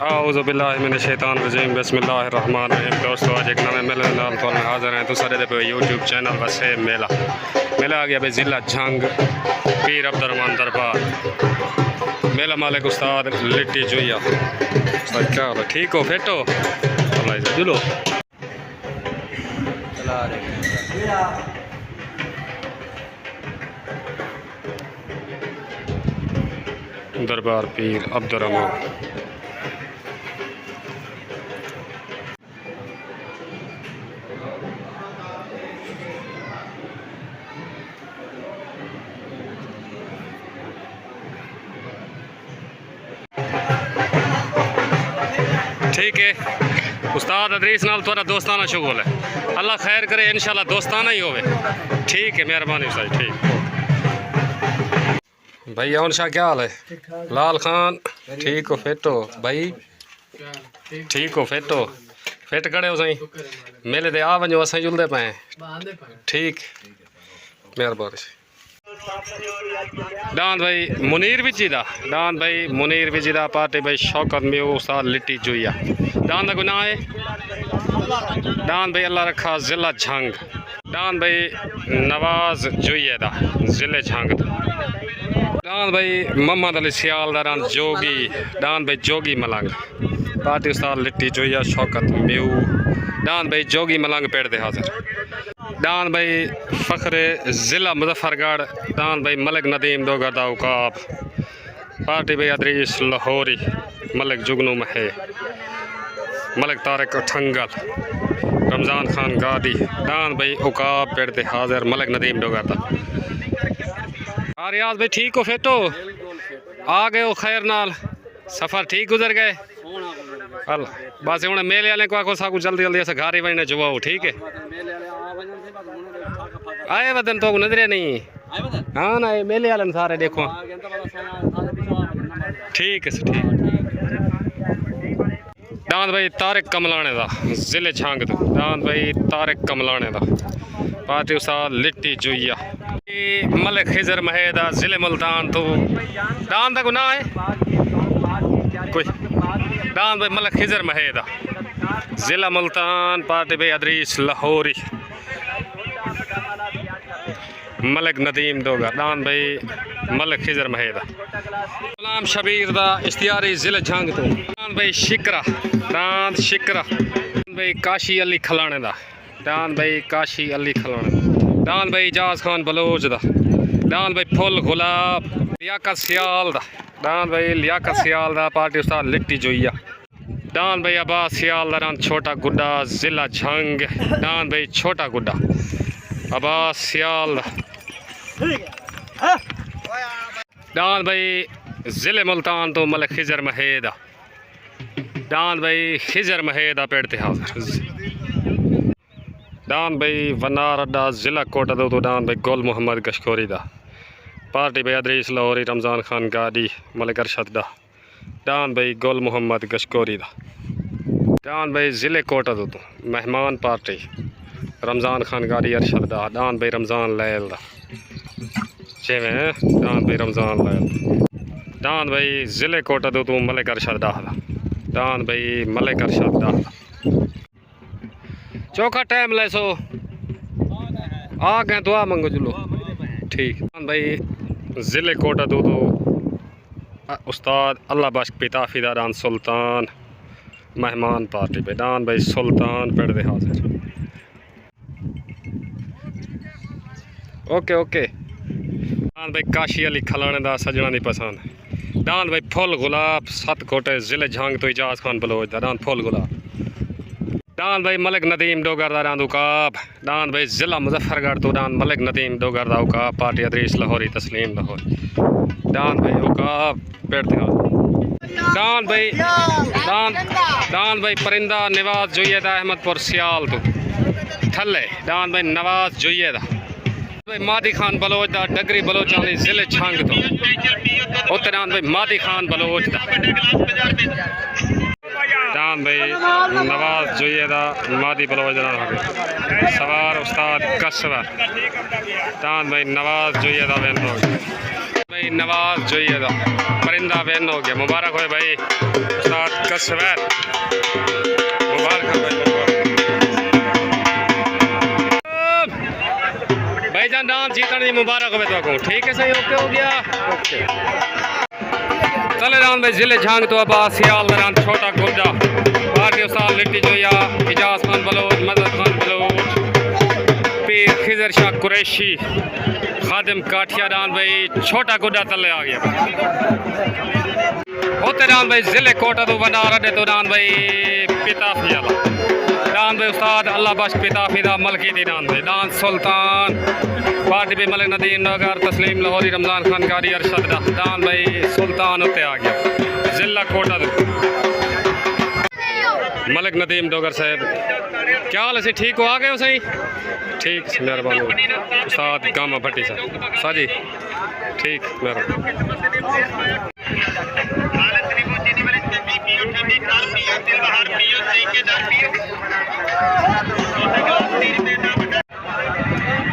औज़ु बिल्लाहि मिनश शैतानिर रजीम बिस्मिल्लाहिर रहमानिर रहीम। दोस्तों आज एक नए मेले नाल तो हाज़िर हैं। तो सारे पे यूट्यूब चैनल वसे मेला आ गया भाई ज़िला झंग पीर अब्दुर्रहमान दरबार। मेला मालिक उस्ताद लिट्टी जुइया। क्या हो ठीक हो फिट हो जुलो दरबार पीर अब्दुर्रहमान। ठीक है उस्ताद अदरीस नाल थोड़ा दोस्ताना शुगल है। अल्लाह खैर करे इंशाल्लाह दोस्ताना ही होवे। ठीक है मेहरबानी उस्ताद। ठीक भाई अवन शाह क्या हाल है? लाल खान ठीक हो फिट हो भाई? ठीक हो फिट हो फिट खड़े हो सही मेले दे आ वजो अस जुलदे पे ठीक मेहरबानी। डांद भाई मुनीर विजीदा डांद भाई मुनीर विजीदा पार्टी भाई शौकत में उस्ताद लिट्टी जुइया। डांद का गुनाह है डांद भाई अल्लाह रखा ज़िला झंग। डांद भाई नवाज जुइया दा ज़िले झंग। डांद भाई मोहम्मद अली सियालदार जोगी डांद भाई जोगी मलंग पार्टी उस्ताद लिट्टी जुइया शौकत मेऊ। डांद भाई जोगी मलंग पेड़ दे हाजिर। डांद भाई फ़ख्रे ज़िला मुजफ्फरगढ़ डांद भाई मलिक नदीम दोगरदा उकाब पार्टी भाई अदरीस लाहौरी मलिक जुगनू महे मलिक तारिक ठंगल रमज़ान खान गादी डांद भाई उकाब पेड़ दे हाजिर मलिक नदीम दोगरदा। रियाज भाई ठीक हो फिट हो आ गए हो खैर नाल सफ़र ठीक गुजर गए? अल्लाह बस हूँ मेले वाले को आखो साकू जल्दी जल्दी ऐसे घर ही वजने जुआओ। ठीक है आए वदन तो नजरे नहीं हाँ ना मेले वाले सारे देखो ठीक है ठीक। डांद भाई तारिक कमलाने का ज़िले झांग तो डांद भाई तारिक कमलाने का पार्टी उस्ताद लिट्टी जुइया। मलिक खिजर महेदा ज़िले मुल्तान तो डांद का गुनाह है कोई डांद भाई मलिक खिजर महेदा ज़िला मुल्तान पार्टी भाई अदरीस लाहौरी मलिक नदीम दोगर डांद भाई मलिक खिजर महेदा गुलाम शबीर दा इश्तियारी ज़िले झंग तो डांद भाई शिकरा डांद शिकरा भाई काशी अली खलाने दा डांद भाई काशी अली खलाने डांद भाई इजाज खान बलोच दा डांद भाई फुल गुलाब लियाकत सियाल दा डांद भाई लियाकत सियाल दा पार्टी उस्ताद लिट्टी जुइया। डांद भाई अब्बास सियाल दा छोटा गुड्डा ज़िला झंग डांद भाई छोटा गुड्डा अब्बास सियाल डांद भाई ज़िले मुल्तान तो मलिक खिजर महेदा डांद भाई खिजर महेदा पेड़ ते हाजिर। डांद भाई वनार अड्डा ज़िला कोटा दो तो डांद भाई गुल मोहम्मद गशकोरी दा पार्टी भाई अदरीस लाहौरी रमज़ान खान गादी मलिक अरशद दा डांद भाई गुल मोहम्मद गशकोरी दा। डांद भाई ज़िले कोटा दो तो मेहमान पार्टी रमज़ान खान गादी अरशद दा डांद भाई रमज़ान लैल दा छेवें डांद भाई रमज़ान लैल डांद भाई ज़िले कोटा दो तो मलिक अरशद दा डांद भाई मलिक अरशद दा चौखा टाइम ले सो आ गए दुआ मंगो जुलो ठीक। भाई ज़िले कोटा दो तो उस्ताद अल्लाह बख्श पिता फिदारान सुल्तान मेहमान पार्टी पे डांद भाई सुल्तान पेड़ दे हाजिर। ओके ओके डांद भाई काशी अली खलाने दा सजना दी पसंद डांद भाई फुल गुलाब सत कोटे ज़िले झांग तो इजाज खान बलोच दा डांद फुल गुलाब। डांद भाई मलिक नदीम डोगर दा उकाब डांद भाई ज़िला मुजफ्फरगढ़ तो डांद मलिक नदीम डोगर दा उकाब पार्टी अदरीस लाहौरी तस्लीम लाहौरी डांद भाई उकाब पेड़ दे डांद भाई डांद भाई परिंदा नवाज जुइया दा अहमदपुर सियाल तो थले डांद भाई नवाज जुइया दा भाई मादी खान बलोच दा डगरी बलोचानी ज़िले झंग तो उत्ते डांद भाई मादी खान बलोच दा डांद भाई नवाज जुइया दा मादी बलोच दा सवार उस्ताद कसवर डांद भाई नवाज जुइया दा भाई भाई नवाज जोइए दा परिंदा वैन हो गया। मुबारक हो भाई उस्ताद कसवैर, मुबारक हो भाई। भाईजान डांस जीतने की मुबारक हो तो ठीक है, सही ओके हो गया। ओके चले रान भाई जिले झांग तो अब्बास सियाल दरान छोटा गुर्जा भारतीय उस्ताद लिट्टी जोया इजाज खान बलोच मदद खान बलोच पीर खिजर शाह कुरैशी खादिम काठिया रान भाई छोटा गुड्डा तले आ गया। होते रान भाई जिले कोटा तो बना रहे तो रान भाई पिताफिया रान भाई उस्ताद अल्लाह बख्श पिताफिदा मलकी दी रान भाई डांस सुल्तान पार्टी भी मलिक नदीम नगर तस्लीम लाहौरी रमजान खान कारी अरशद डान भाई सुल्तान उत्ते आ गया जिला कोटा तो मलिक नदीम डोगर साहब क्या हाल है? ठीक हो आ गए हो सही? ठीक मेहरबानी उस्ताद गामा भट्टी साहब साजी ठीक मेहरबानी।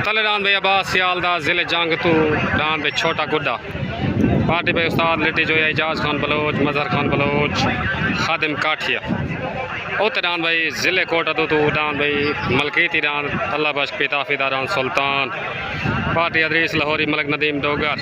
तले रान भाई अब्बास सियालदा जिले जंग तू रान भाई छोटा गुड्डा पार्टी भाई उस्ताद लिट्टी जो है इजाज खान बलोच मजहर खान बलोच खादिम काठिया उत रान भाई जिले कोटा तो रान भाई मलकीती रान अल्लाह बख्श पिताफिदा रान सुल्तान पार्टी अदरीस लाहौरी मलिक नदीम डोगर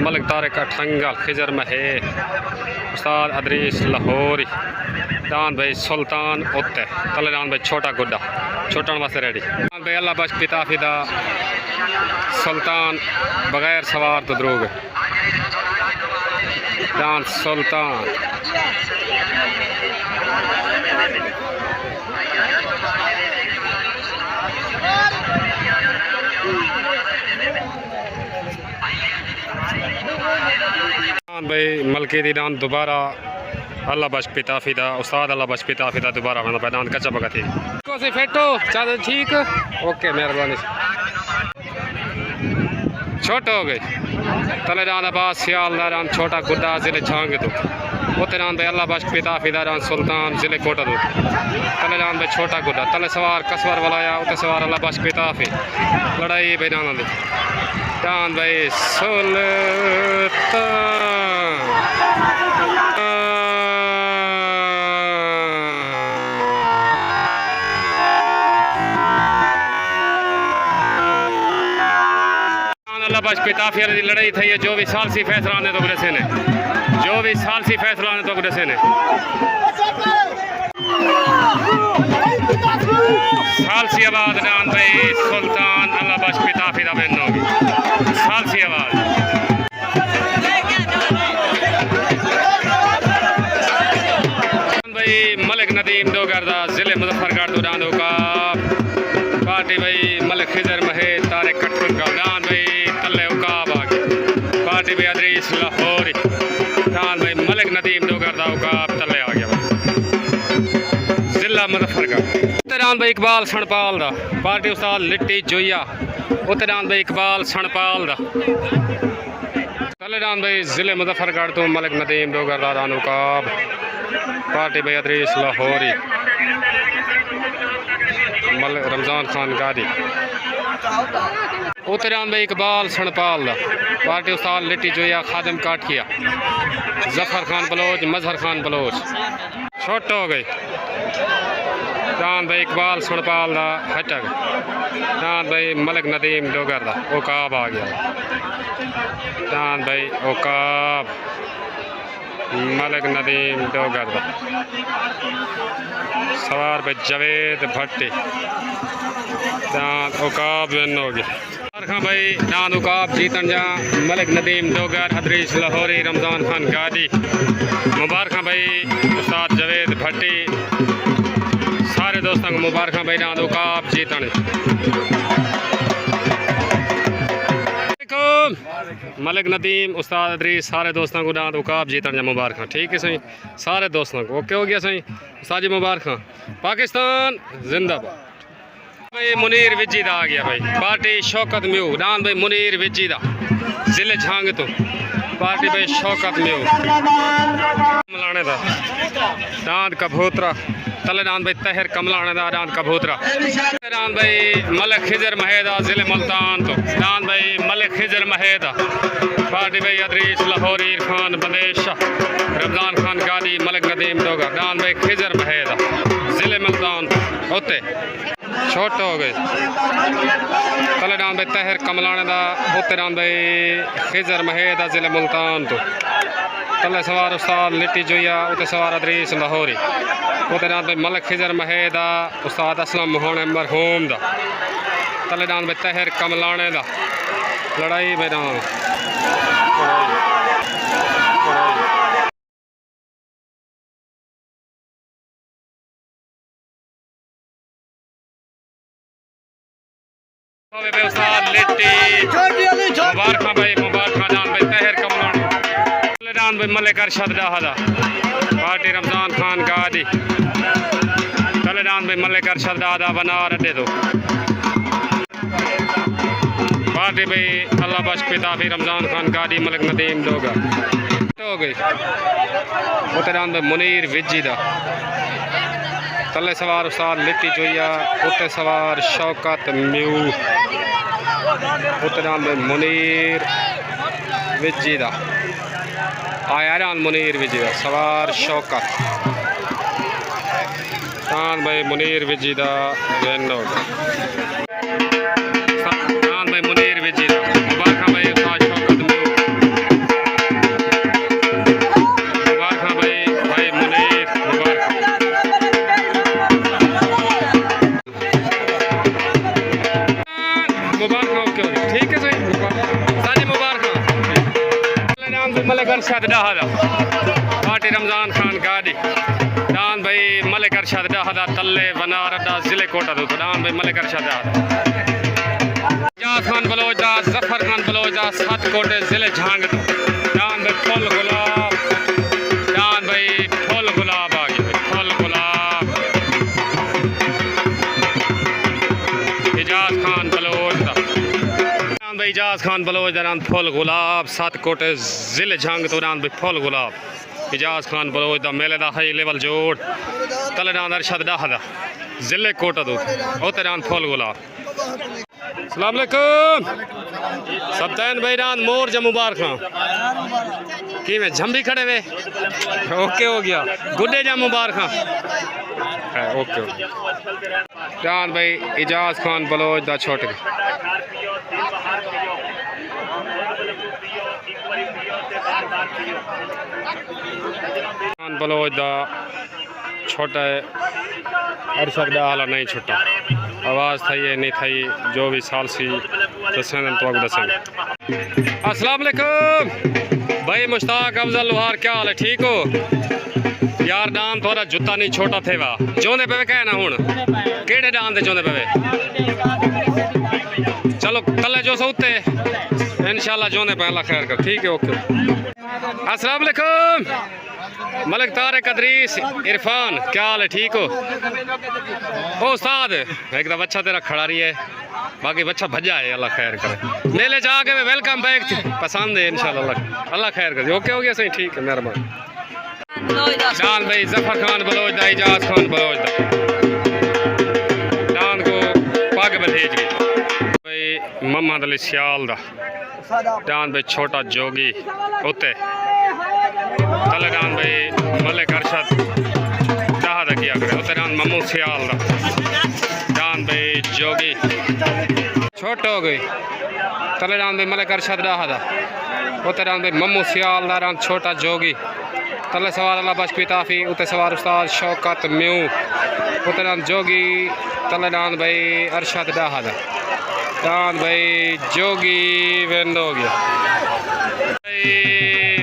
मलिक तारिक अठंगल खिजर महे उस्ताद अदरीस लाहौरी रान भाई सुल्तान उत्ते तले रान भाई छोटा गुड्डा छोटन वास्ते रेडी रान भाई अल्लाह बख्श पिताफिदा सुल्तान बगैर सवार तो द्रोग रान सुल्तान भाई मलके दी डांस दोबारा अल्लाह बख्श पिताफिदा उस्ताद अल्लाह बख्श पिताफिदा दोबारा मैंने पैदान कच्चा पका थी को से फेटो चादर ठीक ओके मेहरबानी छोटा हो गई तले रान अब्बास सियाल रान छोटा गुड्डा जिले झांग तो उते रान भाई अल्लाह बख्श पिताफिदा रान सुल्तान जिले कोटा तो तले रान भाई छोटा गुड्डा तले सवार कसवर वलाया उते सवार अल्लाह बख्श पिताफी लड़ाई भाई रान दी रान भाई सुल्तान अल्लाह बख्श पिताफिया की लड़ाई थी है जो भी सालसी फैसला आने तो गुरसे ने जो भी सालसी फैसला आने तो गुरसे ने सालसी आबाद रान भाई सुल्तान अल्लाह बख्श पिताफिदा बहन होगी सालसी आबाद भाई मलिक नदीम डोगरदा जिले मुजफ्फरगढ़ तो डांदो का पार्टी भाई मलिक खिजर महे तारे कठुर का डान भाई तले उकाब आ गए पार्टी भाई अदरीस लाहौरी डान भाई मलिक नदीम डोगरदा उकाब तले आ गया जिला मुजफ्फरगढ़ उत्तरान भाई इकबाल सणपाल दा पार्टी उस्ताद लिट्टी जोइया उत्तरान भाई इकबाल सणपाल दा तले डान भाई जिले मुजफ्फरगढ़ तो मलिक नदीम डोगरदा डान उकाब पार्टी भाई अदरीस लाहौरी रमजान खान गादी उत्तरान भाई इकबाल सणपाल दा पार्टी उस्ताद लिट्टी जोया खादिम काठिया जफर खान बलोच मजहर खान बलोच छोट हो गई दान भाई इकबाल सणपाल दा हटक दान भाई मलिक नदीम डोगर दा ओकाब आ गया दान भाई ओकाब मलिक नदीम डोगर दा सवार भाई जवेद भट्टी दान उकाब विन होगी भाई दान उकाब जीतन जा मलिक नदीम डोगर अदरीस लाहौरी रमजान खान गादी मुबारक भाई उस्ताद जवेद भट्टी सारे दोस्तों को मुबारक भाई दान उकाब जीतन मलिक नदीम उस्ताद अदरीस सारे दोस्तों को दान उकाब जीतन जा मुबारक ठीक है सही सारे दोस्तों को ओके हो गया सही उस्ताद जी मुबारक पाकिस्तान जिंदाबाद भाई मुनीर विजी दा आ गया भाई पार्टी शौकत म्यू डान भाई मुनीर विजी दा जिले झांग तो पार्टी भाई शौकत में कमलाने दा दांद कबूतरा तले दांद भाई तहर कमलाने दा दांद कबूतरा दांद भाई मलिक खिजर महेदा जिले मुल्तान तो दांद भाई मलिक खिजर महेदा पार्टी भाई अदरीस लाहौरी इरफान बंदेश रमजान खान गादी मलिक नदीम दोगा दांद भाई खिजर महेदा जिले मुल्तान होते छोटे हो गए तले दांद भाई तहर कमलाने दा होते दांद भाई खिजर महेदा जिले मुल्तान तो तले सवार उस्ताद लिट्टी जोया उते सवार अदरीस लाहौरी उते दांद भाई मलिक खिजर महेदा उस्ताद असलम मोहन मरहूम दा तले दांद भाई तहर कमलाने दा लड़ाई मैदान उस्ताद लिट्टी मुबारक भाई मुबारक दांद भाई तहर कमलाने दांद भाई मलिक अरशद दाहदा पार्टी रमजान खान गादी तले दांद भाई मलिक अरशद दादा बनार अड्डे दो पार्टी भाई अल्लाह बख्श पिता भी रमजान खान गादी मलिक नदीम दोगा हो गई उते दांद भाई मुनीर विजी दा तले सवार उस्ताद लिट्टी जोया उते सवार शौकत म्यू उते दांद भाई मुनीर विजी दा आया दांद मुनीर विजी दा सवार शौकत दांद भाई मुनीर विजी दा दांद भाई मुनीर विजी दा मुबारक भाई उस्ताद शौकत म्यू मुबारक भाई मुनीर मुबारक ओके ठीक है सही साजी मुबारक मलिक अरशद दाहदा पार्टी रमजान खान गादी दान भाई मलिक अरशद दाहदा तल्ले बनार अड्डा जिले कोटा दो दान भाई मलिक अरशद दाहदा खान बलोच दा जफर खान बलोच दा सात कोटे जिले झांग दो दान भाई फुल गुलाब दान भाई फुल गुलाब आ गया फुल गुलाब इजाज खान बलोच दा भाई इजाज खान बलोच दान फुल गुलाब सात कोटे जिले झांग तो दान भाई फुल गुलाब इजाज खान बलोच दा मेले दा हाई लेवल जोड़ तले दान अरशद दाहदा जिले कोटा दो उते दान फुल गुलाब अस्सलाम वालेकुम सबतैन भाई दान मोर जा मुबारक कि में झंबी खड़े वे ओके हो गया गुड्डे जा मुबारक ओके दान भाई इजाज खान बलोच दा छोटे खान बलोच दा छोटा अरशद दाहला नहीं छोटा आवाज़ थी है नहीं थी जो भी साल सी दसें तो दसें अस्सलाम वालेकुम भाई मुश्ताक अफजल लोहार क्या हाल है ठीक हो यार दाम थोड़ा जुत्ता नहीं छोटा थे वाह जोंदे पे क्या ना हूँ केड़े दाम दे जोंदे पे चलो कल जो सौते इंशाल्लाह जोंदे पे अल्लाह खैर कर ठीक है ओके अस्सलाम वालेकुम मलिक तारिक अदरीस इरफान क्या हाल है ठीक हो ओ उस्ताद एक तो बच्चा तेरा खड़ा रही है बाकी बच्चा भजा है अल्लाह खैर करे मेले जाके वेलकम बैक पसंद है इंशाल्लाह अल्लाह खैर करे ओके हो गया सही ठीक है मेहरबानी दान भाई जफर खान बलोच दा इजाज खान बलोच दा दान को पाग बधेज गई भाई मोहम्मद अली सियाल दा दान भाई छोटा जोगी उते तले दान भाई मलिक अरशद दाहदा किया करे उते दान मम्मू सियाल दा दान भाई जोगी छोट हो गई तले दान भाई मलिक अरशद दाहदा उते दान भाई मम्मू सियाल दा दान छोटा जोगी तले सवार अल्लाह बख्श पिताफी उते सवार उस्ताद शौकत म्यू उते दान जोगी तले दान भाई अरशद दाहदा दान भाई जोगी वेंद हो गया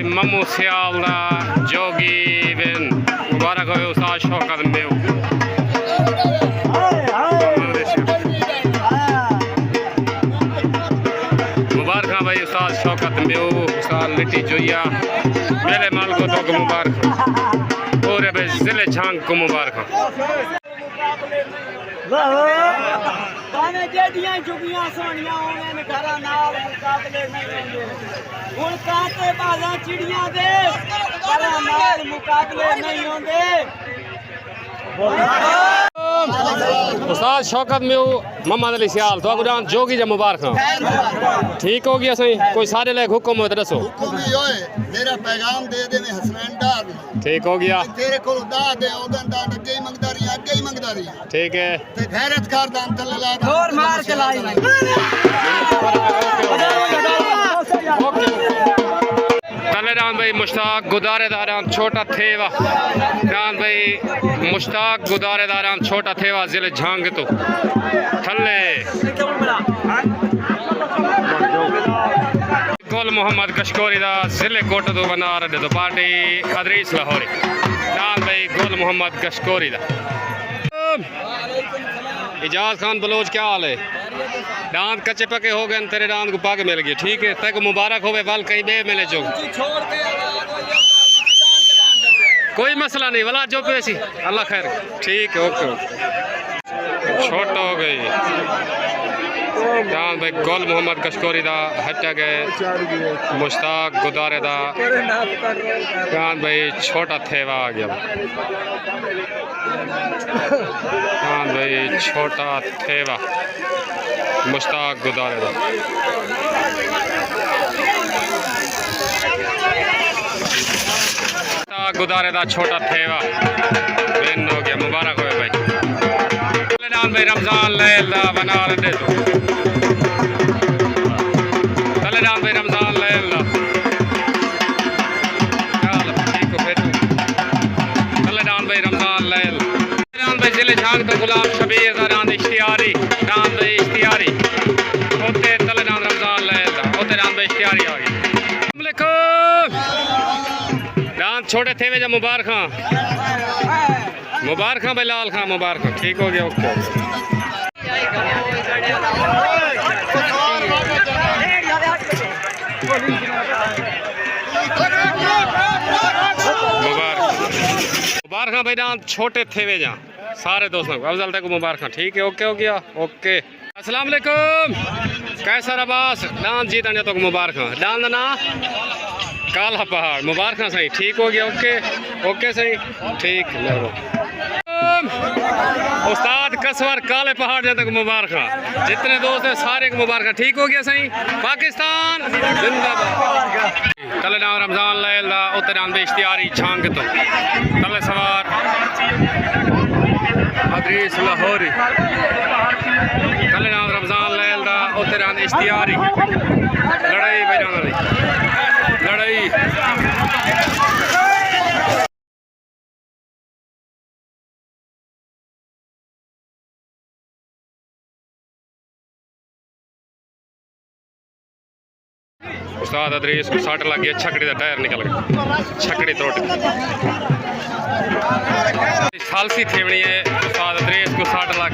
मम्मू सियाल दा जोगी वेन मुबारक हो उस्ताद शौकत म्यू मुबारक भाई उस्ताद शौकत म्यू उस्ताद लिट्टी जोया मेरे माल को तो मुबारक पूरे भाई जिले झांग को मुबारक भावे जेडियां चुगियां सोनियां होने घरा नाल मुकाबले नहीं होंगे हुण कांटे बाजां चिड़ियां दे घरा नाल मुकाबले नहीं होंगे। उस्ताद शौकत में मोहम्मद अली सियाल तो गुरान जोगी जा मुबारक ठीक हो गया सही कोई सारे लायक हुक्म हो तो दसो मेरा पैगाम दे दे मैं हसनैन डार ठीक हो गया तेरे को दा दे ओदन दा अगे ही मंगदा रही ठीक है ते गैरत कर दान तले ला जोर मार के लाई तलेरान भाई मुश्ताक गुदारेदारान छोटा थेवा रान भाई मुश्ताक गुदारेदारान छोटा थेवा जिले झांग तो थल्ले गुल मोहम्मद कशकोरी दा जिले कोट तो बना रहे तो पार्टी अदरीस लाहौरी रान भाई गुल मोहम्मद कशकोरी दा इजाज खान बलोच क्या हाल है दांत कच्चे पके हो गए तेरे दांत को पाके मिल गए ठीक है तक मुबारक होवे बल कहीं बे मिले जो कोई मसला नहीं वाला जो पैसी अल्लाह खैर ठीक है ओके छोटा हो गई दांत भाई गोल मोहम्मद कशकोरी दा हटा गए मुश्ताक गुदारे दा दांत भाई छोटा थेवा आ गया दांत भाई छोटा थेवा मुश्ताक गुदारे दा मुश्ताक गुदारे दा छोटा थेवा विन हो गया मुबारक हो भाई तलेरान भाई रमजान लैल दा बना दे तलेरान भाई रमजान लैल दा ठीक हो फिर तलेरान भाई रमजान लैल तलेरान भाई जिले झांग तो गुलाम शबीर दा रान इश्तियारी रान भाई इश्तियारी ओते तलेरान रमजान लैल दा ओते रान भाई इश्तियारी आ गई दांत छोटे थे वे मुबारक भाई लाल खां मुबारक ठीक हो गया ओके मुबारक भाई दांत छोटे थे वे जा सारे दोस्तों को अफजल तक मुबारक ठीक है ओके हो गया ओके अस्सलाम वालेकुम कैसा रबास दांत जीतने तो मुबारक दांत ना काला पहाड़ मुबारक सही ठीक हो गया ओके ओके सही ठीक उस्ताद कसवर काले पहाड़ जब तक मुबारक जितने दोस्त हैं सारे को मुबारक ठीक हो गया सही पाकिस्तान जिंदाबाद तले नाम रमजान लैला उतरान बेश्तियारी झांग तो तले सवार अदरीस लाहौरी तले नाम रमजान लैला उतरान इश्तियारी लड़ाई बजाना रही लड़ाई उस्ताद अदरीस को सट लग गया छकड़ी का टायर निकल गया छकड़ी त्रुट सालसी थेवनी है उस्ताद अदरीस को सट लग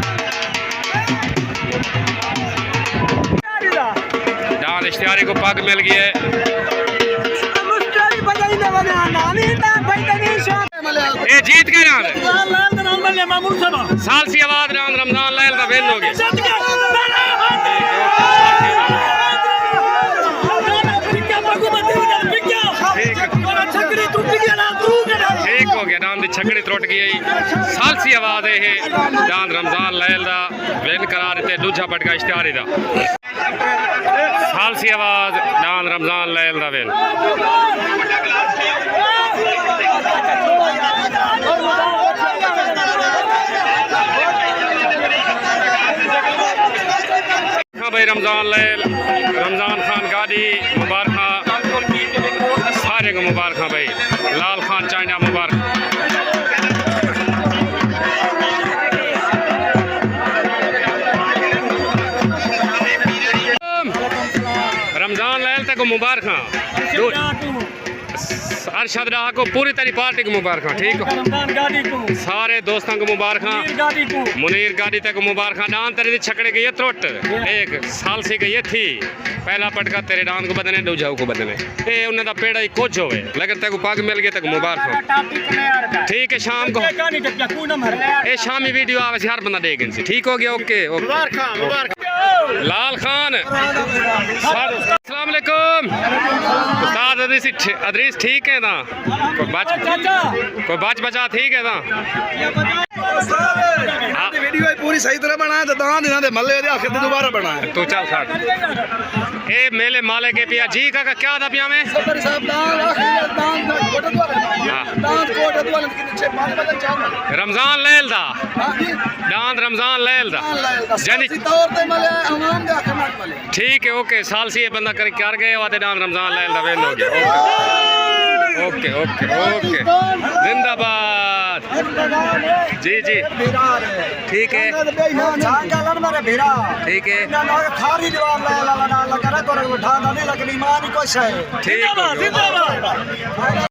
डांस इश्तियारी को पग मिल गई है ये जीत के रान सालसी आवाज रान रमजान लैल का विन हो गया ठीक हो गया दांत छकड़ी त्रुट गई सालसी आवाज है दांत रमजान लैल दा विन करा देते दूजा पटका इश्तियारी दा सालसी आवाज दांत रमजान लैल दा विन भाई रमजान लैल रमजान खान गाड़ी मुबारक सारे को मुबारक भाई लाल खान चाइना मुबारक रमजान लैल तक मुबारक अरशद राह को पूरी तेरी पार्टी को मुबारक, ठीक हो। रमजान गाड़ी को, सारे दोस्तों को मुबारक, मीर गाड़ी को, मुनीर गाड़ी तक मुबारक। डांद तेरी छकड़े गई है त्रोट, एक साल से गई थी। पहला पटका तेरे डांद को बदने, दूजाऊ को बदने। ए उन्हें दा पेड़ा ही कुछ होवे, लेकिन तेको पग मिल गया तक मुबारक हो। ठीक है, शाम को ए शामी वीडियो आवे से हर बंदा देख सी, ठीक हो गया। Okay okay. लाल खान, अस्सलाम वालेकुम। उस्ताद अदरीस ठीक है ना? कोई बच बचा ठीक है ना? वीडियो पूरी सही तरह बनाया तो दान इन्हां दे मल्ले दे आखिर दोबारा बनाया। तू चल खड़। ए मेले माले के पिया जी का क्या था पिया में? सफर साहब दान आखिर दान कोट द्वारा दान कोट द्वारा के नीचे 5 बजे चाह रमजान लेल दा दान रमजान लेल दा जानी तौर पे मले आवाम दे आखिर मत मले। ठीक है। ओके साल से ये बंदा कर गए वादे दान रमजान लेल दा वेल हो गया। ओके ओके ओके जिंदाबाद। जी जी ठीक है ठीक है ठीक है।